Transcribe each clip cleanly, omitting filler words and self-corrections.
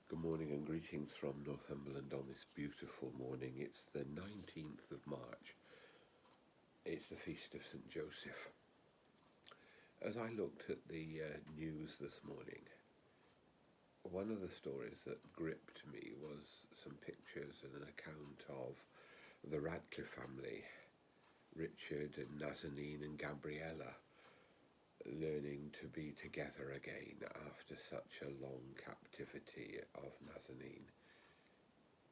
Good morning and greetings from Northumberland on this beautiful morning. It's the 19th of March. It's the Feast of St. Joseph. As I looked at the news this morning, one of the stories that gripped me was some pictures and an account of the Radcliffe family, Richard and Nazanin and Gabriella, learning to be together again after such a long captivity of Nazanin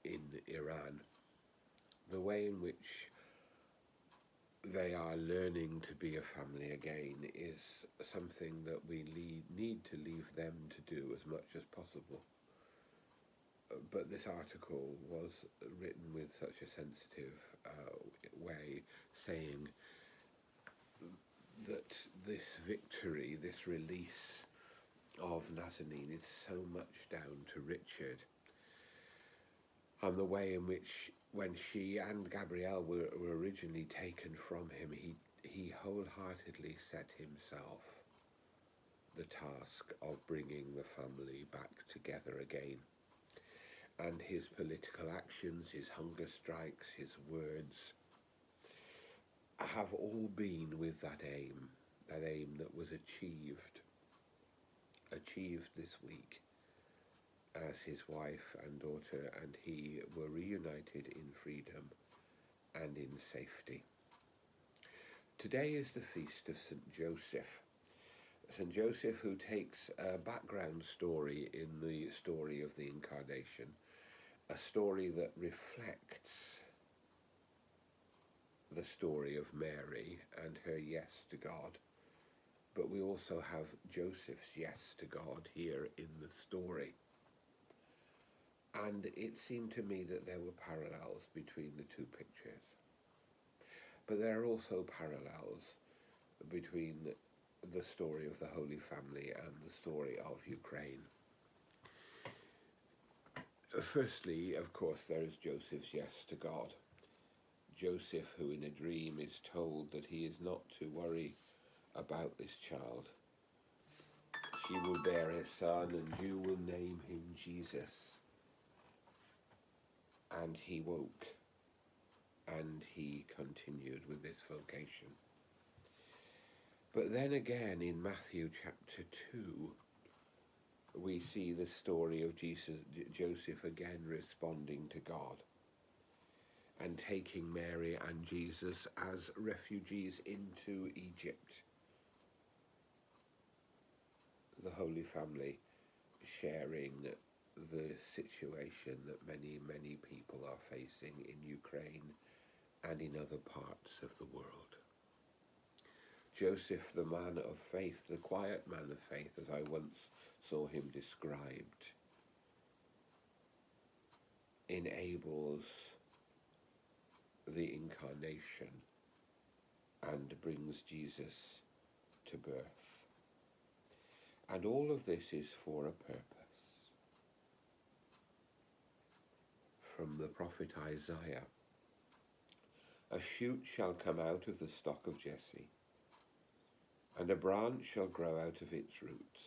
in Iran. The way in which they are learning to be a family again is something that we need to leave them to do as much as possible. But this article was written with such a sensitive way, saying that this victory, this release of Nazanin is so much down to Richard, and the way in which, when she and Gabrielle were originally taken from him, he wholeheartedly set himself the task of bringing the family back together again. And his political actions, his hunger strikes, his words have all been with that aim that was achieved this week, as his wife and daughter and he were reunited in freedom and in safety. Today is the feast of St. Joseph. St. Joseph, who takes a background story in the story of the Incarnation, a story that reflects the story of Mary and her yes to God. But we also have Joseph's yes to God here in the story. And it seemed to me that there were parallels between the two pictures. But there are also parallels between the story of the Holy Family and the story of Ukraine. Firstly, of course, there is Joseph's yes to God. Joseph, who in a dream is told that he is not to worry about this child. She will bear a son and you will name him Jesus. And he woke and he continued with this vocation. But then again in Matthew chapter 2, we see the story of Joseph again responding to God and taking Mary and Jesus as refugees into Egypt. The Holy Family sharing the situation that many, many people are facing in Ukraine and in other parts of the world. Joseph, the man of faith, the quiet man of faith, as I once saw him described, enables the Incarnation and brings Jesus to birth. And all of this is for a purpose. From the prophet Isaiah, a shoot shall come out of the stock of Jesse, and a branch shall grow out of its roots.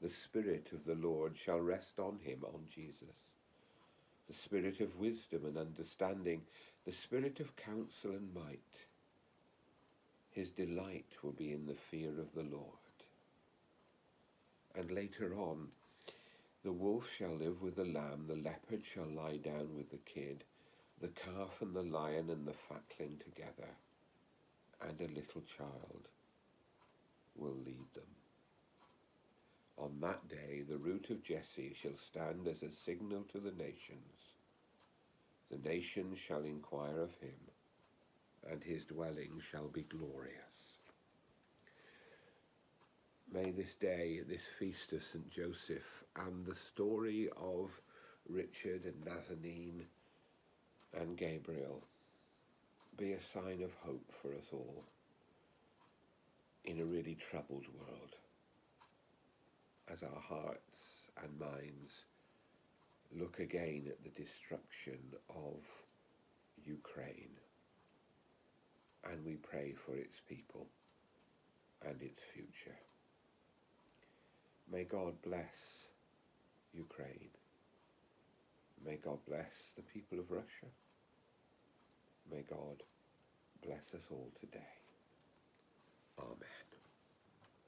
The Spirit of the Lord shall rest on him, on Jesus, the Spirit of wisdom and understanding, the Spirit of counsel and might. His delight will be in the fear of the Lord. And later on, the wolf shall live with the lamb, the leopard shall lie down with the kid, the calf and the lion and the fatling together, and a little child will lead them. On that day the root of Jesse shall stand as a signal to the nations. The nations shall inquire of him, and his dwelling shall be glorious. May this day, this feast of St. Joseph, and the story of Richard and Nazanin and Gabriel be a sign of hope for us all in a really troubled world, as our hearts and minds look again at the destruction of Ukraine, and we pray for its people and its future. May God bless Ukraine. May God bless the people of Russia. May God bless us all today. Amen.